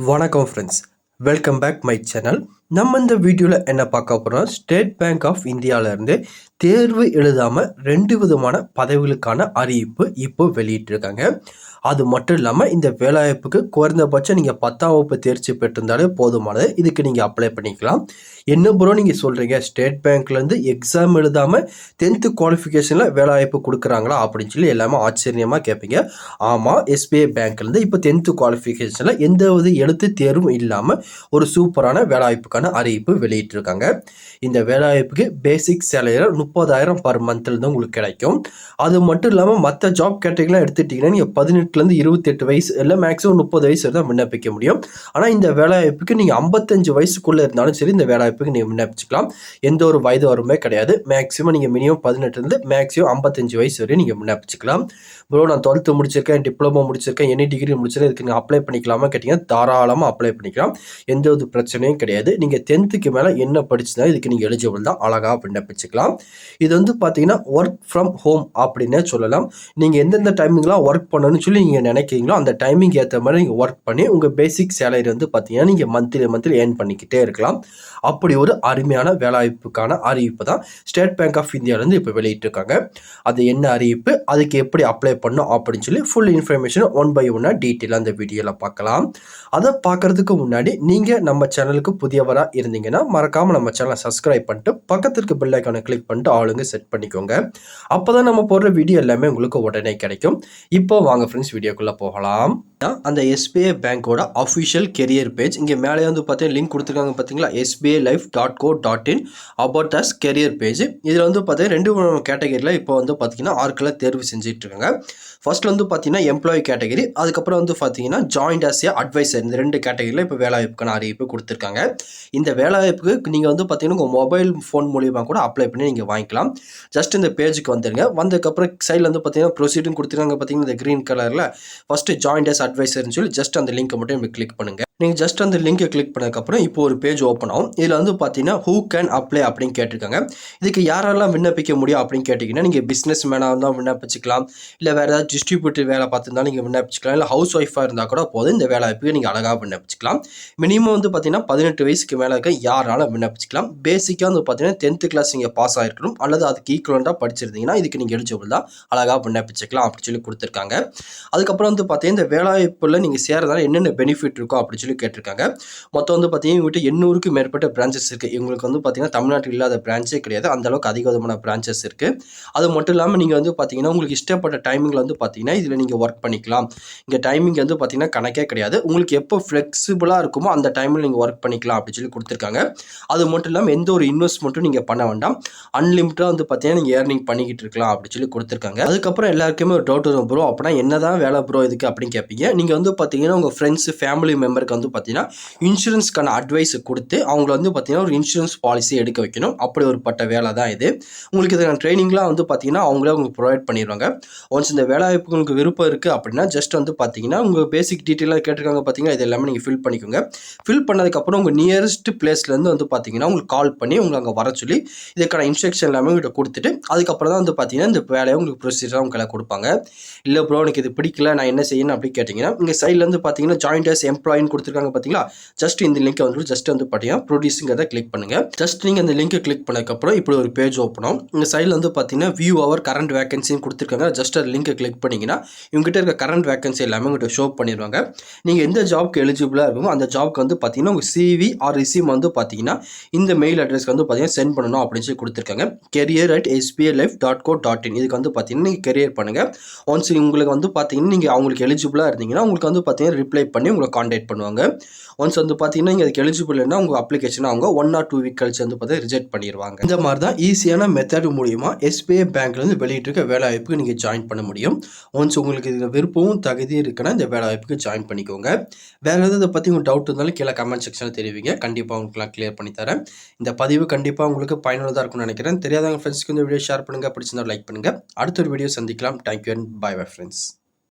வணக்கம் friends, welcome back my channel. நம்ம இந்த வீடியோவில் என்ன பார்க்க போகிறோம், ஸ்டேட் பேங்க் ஆஃப் இந்தியாவிலேருந்து தேர்வு எழுதாமல் 2 விதமான பதவிகளுக்கான அறிவிப்பு இப்போ வெளியிட்டிருக்காங்க. அது மட்டும் இல்லாமல் இந்த வேலைவாய்ப்புக்கு குறைந்தபட்சம் நீங்கள் 10ஆம் வகுப்பு தேர்ச்சி பெற்றிருந்தாலே போதுமானது. இதுக்கு நீங்கள் அப்ளை பண்ணிக்கலாம். என்ன ப்ரோ நீங்கள் சொல்கிறீங்க, ஸ்டேட் பேங்க்லேருந்து எக்ஸாம் எழுதாமல் 10th குவாலிஃபிகேஷனில் வேலைவாய்ப்பு கொடுக்குறாங்களா அப்படின்னு சொல்லி எல்லாமே ஆச்சரியமாக கேட்பீங்க. ஆமாம், எஸ்பிஐ பேங்க்லேருந்து இப்போ 10th குவாலிஃபிகேஷனில் எந்த ஒரு எழுத்து தேர்வும் இல்லாமல் ஒரு சூப்பரான வேலைவாய்ப்புக்கான அறிவிப்பு வெளியிட்டிருக்காங்க. இந்த வேலைவாய்ப்புக்கு பேசிக் சேலரி 30,000 பர் மந்த்தில் தான் உங்களுக்கு கிடைக்கும். அது மட்டும் இல்லாமல் மற்ற ஜாப் கேட்டகரிலாம் எடுத்துட்டிங்கன்னா நீங்கள் 18லேருந்து 28 வயசு இல்லை மேக்ஸிமம் 30 வயசு தான் விண்ணப்பிக்க முடியும். ஆனால் இந்த வேலைவாய்ப்புக்கு நீங்கள் 55 வயசுக்குள்ளே இருந்தாலும் சரி இந்த வேலைவாய்ப்புக்கு நீங்கள் விண்ணப்பிச்சுக்கலாம். எந்த ஒரு வயது வரம்பே கிடையாது. மேக்ஸிமம் நீங்கள் மினிமம் 18லேருந்து மேக்ஸிமம் 55 வயசு வரை நீங்கள் விண்ணப்பிச்சுக்கலாம். ப்ரோ நான் 12th முடிச்சிருக்கேன், டிப்ளமோ முடிச்சிருக்கேன், எனி டிகிரி முடிச்சிருக்கேன், இதுக்கு நீங்கள் அப்ளை பண்ணிக்கலாமா கேட்டிங்கன்னா தாராளமாக அப்ளை பண்ணிக்கலாம். எந்த ஒரு பிரச்சனையும் கிடையாது. நீங்கள் 10th மேலே என்ன படிச்சுனா இதுக்கு நீங்கள் எலிஜிபிள் தான், அழகாக விண்ணப்பிச்சுக்கலாம். இது வந்து பார்த்தீங்கன்னா ஒர்க் ஃப்ரம் ஹோம் அப்படின்னே சொல்லலாம். நீங்கள் எந்தெந்த டைமிங்லாம் ஒர்க் பண்ணணும்னு சொல்லி நீங்கள் நினைக்கிறீங்களோ அந்த டைமிங் ஏற்ற மாதிரி நீங்கள் ஒர்க் பண்ணி உங்கள் பேசிக் சேலரி வந்து பார்த்தீங்கன்னா நீங்கள் மந்த்லி ஏர்ன் பண்ணிக்கிட்டே இருக்கலாம். அப்படி ஒரு அருமையான வேலைவாய்ப்புக்கான அறிவிப்பு தான் ஸ்டேட் பேங்க் ஆஃப் இந்தியாவிலேருந்து இப்போ வெளியிட்டிருக்காங்க. அது என்ன அறிவிப்பு, அதுக்கு எப்படி அப்ளை பண்ணணும் அப்படின்னு சொல்லி ஃபுல் இன்ஃபர்மேஷன் ஒன் பை ஒன்னாக டீட்டெயிலாக அந்த வீடியோவில் பார்க்கலாம். அதை பார்க்குறதுக்கு முன்னாடி நீங்கள் நம்ம சேனலுக்கு புதியவராக இருந்தீங்கன்னா மறக்காமல் நம்ம சேனலை சப்ஸ்கிரைப் பண்ணிட்டு பக்கத்திற்கு பெல் ஐக்கானை கிளிக் பண்ணிட்டு ஆளுங்க செட் பண்ணிக்கோங்க. அப்போ தான் நம்ம போடுற வீடியோ எல்லாமே உங்களுக்கு உடனே கிடைக்கும். இப்போ வாங்க ஃப்ரெண்ட்ஸ் வீடியோக்குள்ளே போகலாம். அந்த எஸ்பிஐ பேங்கோட அஃபிஷியல் கெரியர் பேஜ் இங்கே மேலே வந்து பார்த்தீங்கன்னா லிங்க் கொடுத்துருக்காங்க பார்த்தீங்களா, sbilife.co.in about us career page. இதில் வந்து பார்த்தீங்கன்னா 2 கேட்டகரியில் இப்போ வந்து பார்த்தீங்கன்னா ஆட்களை தேர்வு செஞ்சுட்டு இருக்காங்க. ஃபர்ஸ்ட் வந்து பார்த்தீங்கன்னா எம்ப்ளாயி கேட்டகரி, அதுக்கப்புறம் வந்து பார்த்தீங்கன்னா ஜாயின்ட் ஆஸ் ஏ அட்வைசர். இந்த 2 கேட்டகரியில் இப்போ வேலைவாய்ப்புக்கான அறிவிப்பு கொடுத்துருக்காங்க. இந்த வேலைவாய்ப்புக்கு நீங்கள் வந்து பார்த்தீங்கன்னா உங்கள் மொபைல் ஃபோன் மூலியமாக கூட அப்ளை பண்ணி நீங்கள் வாங்கிக்கலாம். ஜஸ்ட் இந்த பேஜுக்கு வந்துடுங்க. வந்ததுக்கப்புறம் சைடில் வந்து பார்த்தீங்கன்னா ப்ரொசீடிங் கொடுத்துருக்காங்க பார்த்தீங்கன்னா இந்த க்ரீன் கலரில். ஃபஸ்ட்டு ஜாயின்ட் ஆஸ் அட்வைசர்னு சொல்லி ஜஸ்ட் அந்த லிங்கை மட்டும் நீங்கள் கிளிக் பண்ணுங்கள். நீங்கள் ஜஸ்ட் அந்த லிங்கை கிளிக் பண்ணதுக்கப்புறம் இப்போ ஒரு பேஜ் ஓப்பன் ஆகும். இதில் வந்து பார்த்தீங்கன்னா ஹூ கேன் அப்ளை அப்படின்னு கேட்டிருக்காங்க. இதுக்கு யாரெல்லாம் விண்ணப்பிக்க முடியும் அப்படின்னு கேட்டிங்கன்னா நீங்கள் பிஸ்னஸ் மேனாக இருந்தால் விண்ணப்பிச்சுக்கலாம், இல்லை வேறு ஏதாவது டிஸ்ட்ரிபியூட்டர் வேலை பார்த்துருந்தாலும் நீங்கள் விண்ணப்பிச்சுக்கலாம், இல்லை ஹவுஸ் ஒய்ஃபாக இருந்தால் கூட போதும் இந்த வேலைவாய்ப்புக்கு நீங்கள் அழகாக விண்ணப்பிச்சுக்கலாம். மினிமம் வந்து பார்த்தீங்கன்னா 18 வயசுக்கு மேலே இருக்க யாராலும் விண்ணப்பிச்சுக்கலாம். பேசிக்காக வந்து பார்த்தீங்கன்னா 10th கிளாஸ் நீங்கள் பாஸ் ஆகிருக்கணும் அல்லது அதுக்கு ஈக்குவலண்டாக படிச்சிருந்தீங்கன்னா இதுக்கு நீங்கள் எலிஜிபிள் தான், அழகாக விண்ணப்பிச்சுக்கலாம் அப்படின்னு சொல்லி கொடுத்துருக்காங்க. அதுக்கப்புறம் வந்து பார்த்தீங்கன்னா இந்த வேலைவாய்ப்பில் நீங்கள் சேர்றதால என்னென்ன பெனிஃபிட் இருக்கும் அப்படின்னு சொல்லி கேட்டிருக்காங்க. மொத்தம் வந்து பார்த்தீங்கன்னா இவங்ககிட்ட 800க்கும் மேற்பட்ட பிரான்ச்சஸ் இருக்குது. இவங்களுக்கு வந்து பார்த்தீங்கன்னா தமிழ்நாட்டில் இல்லாத பிரான்ச்சே கிடையாது, அந்த அளவுக்கு அதிக விதமான பிரான்ச்சஸ் இருக்குது. அது மட்டும் இல்லாமல் நீங்கள் வந்து பார்த்தீங்கன்னா உங்களுக்கு இஷ்டப்பட்ட டைமிங்கில் வந்து பார்த்தீங்கன்னா இதில் நீங்கள் ஒர்க் பண்ணிக்கலாம். இங்கே டைமிங் வந்து பார்த்தீங்கன்னா கணக்கே கிடையாது. உங்களுக்கு எப்போ ஃப்ளெக்சிபிளாக இருக்குமோ அந்த டைமில் நீங்கள் ஒர்க் பண்ணிக்கலாம் அப்படின்னு சொல்லி கொடுத்துருக்காங்க. அது மட்டும் இல்லாமல் எந்த ஒரு இன்வெஸ்ட்மெண்ட்டும் நீங்கள் பண்ண வேண்டாம், அன்லிமிட்டாக வந்து பார்த்தீங்கன்னா நீங்கள் ஏர்னிங் பண்ணிக்கிட்டு இருக்கலாம் அப்படின்னு சொல்லி கொடுத்துருக்காங்க. அதுக்கப்புறம் எல்லாருக்குமே ஒரு டவுட் வரும், ப்ரோ அப்படின்னா என்னதான் வேலை ப்ரோ இதுக்கு அப்படின்னு கேட்பீங்க. நீங்கள் வந்து பார்த்தீங்கன்னா உங்கள் ஃப்ரெண்ட்ஸ் ஃபேமிலி மெம்பருக்கு வந்து பார்த்தீங்கன்னா இன்சூரன்ஸ்க்கான அட்வைஸ் கொடுத்து அவங்கள வந்து பார்த்தீங்கன்னா ஒரு இன்சூரன்ஸ் பாலிசி எடுக்க வைக்கணும். அப்படி ஒரு பட்ட வேலை தான் இது. உங்களுக்கு இதுக்கான ட்ரைனிங்லாம் வந்து பார்த்தீங்கன்னா அவங்களே உங்களுக்கு ப்ரொவைட் பண்ணிடுவாங்க. ஒன்ஸ் இந்த வேலைவாய்ப்பு உங்களுக்கு விருப்பம் இருக்குது அப்படின்னா ஜஸ்ட் வந்து பார்த்தீங்கன்னா உங்கள் பேசிக் டீட்டெயிலாக கேட்டிருக்காங்க பார்த்தீங்கன்னா இது எல்லாமே நீங்கள் ஃபில் பண்ணிக்கோங்க. ஃபில் பண்ணதுக்கப்புறம் உங்கள் நியரஸ்ட் பிளேஸ்லேருந்து வந்து பார்த்தீங்கன்னா உங்களுக்கு கால் பண்ணி உங்களை அங்கே வர சொல்லி இதுக்கான இன்ஸ்ட்ரக்ஷன் எல்லாமே உங்கள்கிட்ட கொடுத்துட்டு அதுக்கப்புறம் தான் வந்து பார்த்தீங்கன்னா இந்த வேலையை உங்களுக்கு ப்ரொசீஜராக உங்களுக்கு கொடுப்பாங்க. இல்லை ப்ரோ எனக்கு இது பிடிக்கல நான் என்ன செய்யணும் அப்படின்னு கேட்டிங்கன்னா இங்கே சைட்லேருந்து பார்த்தீங்கன்னா ஜாயின்ட் ஆஸ் எம்ப்ளாயின்னு கொடுத்துருக்காங்க பார்த்தீங்களா, ஜஸ்ட் இந்த லிங்கை வந்து ஜஸ்ட் வந்து பார்த்தீங்கன்னா ப்ரொடியூஸுங்கிறத கிளிக் பண்ணுங்கள். ஜஸ்ட் நீங்கள் அந்த லிங்கை கிளிக் பண்ணதுக்கப்புறம் இப்படி ஒரு பேஜ் ஓப்பன் ஆகும். இந்த சைடில் வந்து பார்த்தீங்கன்னா வியூ அவர் கரண்ட் வேகன்சின்னு கொடுத்துருக்காங்க. ஜஸ்ட் அந்த லிங்கை கிளிக் பண்ணிங்கன்னா இவங்ககிட்ட இருக்க கரண்ட் வேகன்சி எல்லாமே உங்கள்கிட்ட ஷோ பண்ணிடுவாங்க. நீங்கள் எந்த ஜாப்க்கு எலிஜிபிளாக இருக்குமோ அந்த ஜாப்க்கு வந்து பார்த்தீங்கன்னா உங்கள் சிவி ஆர் ரிசியூம் வந்து பார்த்தீங்கன்னா இந்த மெயில் அட்ரஸ்க்கு வந்து பார்த்தீங்கன்னா சென்ட் பண்ணணும் அப்படின்னு சொல்லி கொடுத்துருக்காங்க. career@sbilife.co.in இதுக்கு வந்து பார்த்தீங்கன்னா நீங்கள் கெரியர் பண்ணுங்கள். ஒன்ஸ் உங்களுக்கு வந்து பார்த்தீங்கன்னா நீங்கள் அவங்களுக்கு எலிஜிபிளாக இருந்தீங்கன்னா உங்களுக்கு வந்து பார்த்தீங்கன்னா ரிப்ளை பண்ணி உங்களை கான்டாக்ட் பண்ணுவாங்க. ஒன்ஸ் வந்து பார்த்தீங்கன்னா நீங்கள் அதுக்கு எலிஜிபிள் இல்லைன்னா உங்கள் அப்ளிகேஷன் அவங்க 1 or 2 வீக் கழிச்சு வந்து பார்த்தா ரிஜெக்ட் பண்ணிடுவாங்க. இந்த மாதிரி தான் ஈஸியான மெத்தட் மூலியமாக எஸ்பிஐ பேங்க்லேருந்து வெளியிட்டிருக்க வேலைவாய்ப்புக்கு நீங்கள் ஜாயின் பண்ண முடியும். ஒன்ஸ் உங்களுக்கு இதில் விருப்பமும் தகுதியும் இருக்குன்னா இந்த வேலைவாய்ப்புக்கு ஜாயின் பண்ணிக்கோங்க. வேறு எதாவது இதை பற்றி உங்களுக்கு டவுட் இருந்தாலும் கீழே கமெண்ட் செக்ஷனில் தெரிவிங்க, கண்டிப்பாக உங்களுக்குலாம் கிளியர் பண்ணி தரேன். இந்த பதிவு கண்டிப்பாக உங்களுக்கு பயனுள்ளதாக இருக்கும்னு நினைக்கிறேன். தெரியாதவங்க ஃப்ரெண்ட்ஸ்க்கு இந்த வீடியோ ஷேர் பண்ணுங்கள், பிடிச்சிருந்தா லைக் பண்ணுங்கள். அடுத்த ஒரு வீடியோ சந்திக்கலாம். Thank you and bye bye friends.